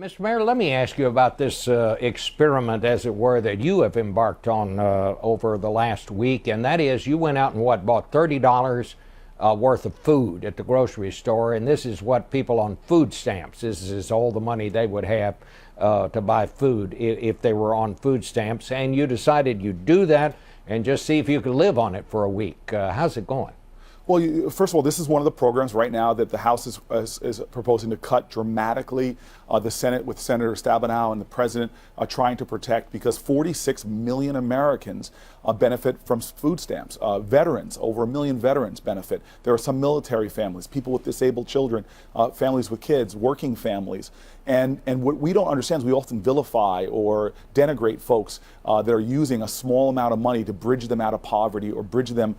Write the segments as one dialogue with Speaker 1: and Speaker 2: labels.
Speaker 1: Mr. Mayor, let me ask you about this experiment, as it were, that you have embarked on over the last week, and that is you went out and bought $30 worth of food at the grocery store, and this is what people on food stamps, this is all the money they would have to buy food if they were on food stamps, and you decided you'd do that and just see if you could live on it for a week. How's it going?
Speaker 2: Well, first of all, this is one of the programs right now that the House is proposing to cut dramatically. The Senate with Senator Stabenow and the President are trying to protect, because 46 million Americans benefit from food stamps. Veterans, over 1 million veterans benefit. There are some military families, people with disabled children, families with kids, working families. And what we don't understand is we often vilify or denigrate folks that are using a small amount of money to bridge them out of poverty or bridge them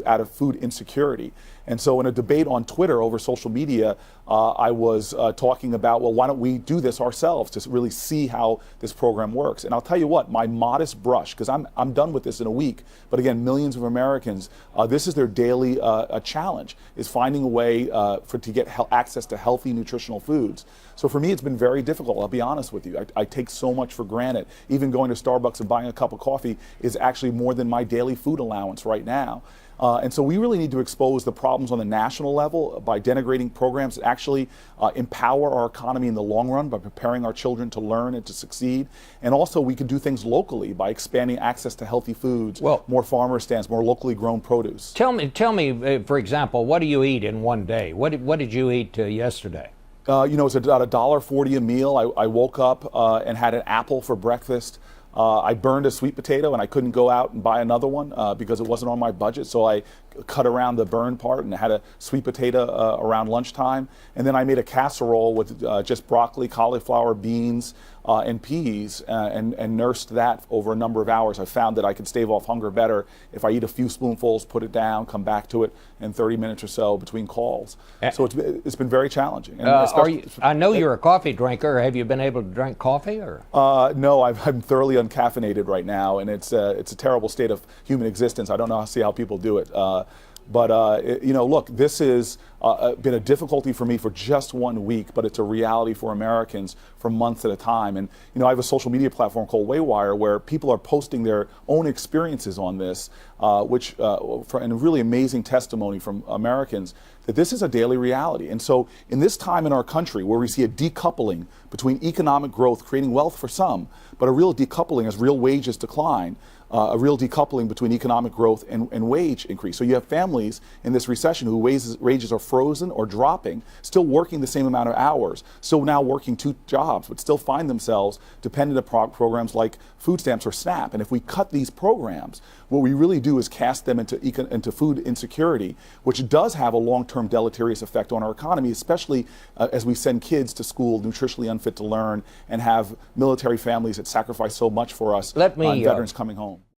Speaker 2: out of food insecurity. And so in a debate on Twitter over social media, I was talking about, well, why don't we do this ourselves to really see how this program works? And I'll tell you what, my modest brush, because I'm done with this in a week, but again, millions of Americans, this is their daily challenge, is finding a way to get access to healthy, nutritional foods. So for me, it's been very difficult, I'll be honest with you. I take so much for granted. Even going to Starbucks and buying a cup of coffee is actually more than my daily food allowance right now. And so we really need to expose the problems on the national level by denigrating programs that actually empower our economy in the long run by preparing our children to learn and to succeed. And also we can do things locally by expanding access to healthy foods, more farmer stands, more locally grown produce.
Speaker 1: Tell me, for example, what do you eat in one day? What did you eat yesterday?
Speaker 2: It's about $1.40 a meal. I woke up and had an apple for breakfast. I burned a sweet potato and I couldn't go out and buy another one because it wasn't on my budget, so I cut around the burn part and had a sweet potato around lunchtime. And then I made a casserole with just broccoli, cauliflower, beans, and peas, and nursed that over a number of hours. I found that I could stave off hunger better if I eat a few spoonfuls, put it down, come back to it in 30 minutes or so between calls. So it's been very challenging. And
Speaker 1: I know you're a coffee drinker. Have you been able to drink coffee? Or?
Speaker 2: No, I'm thoroughly uncaffeinated right now, and it's a terrible state of human existence. I don't know how people do it. Look, this has been a difficulty for me for just 1 week, but it's a reality for Americans for months at a time. And, I have a social media platform called Waywire where people are posting their own experiences on this, and really amazing testimony from Americans that this is a daily reality. And so in this time in our country where we see a decoupling between economic growth creating wealth for some, but a real decoupling as real wages decline, a real decoupling between economic growth and wage increase. So you have families in this recession who wages are frozen or dropping, still working the same amount of hours, still now working 2 jobs, but still find themselves dependent upon programs like food stamps or SNAP. And if we cut these programs, what we really do is cast them into food insecurity, which does have a long-term deleterious effect on our economy, especially as we send kids to school nutritionally unfit to learn and have military families that sacrifice so much for us and veterans coming home.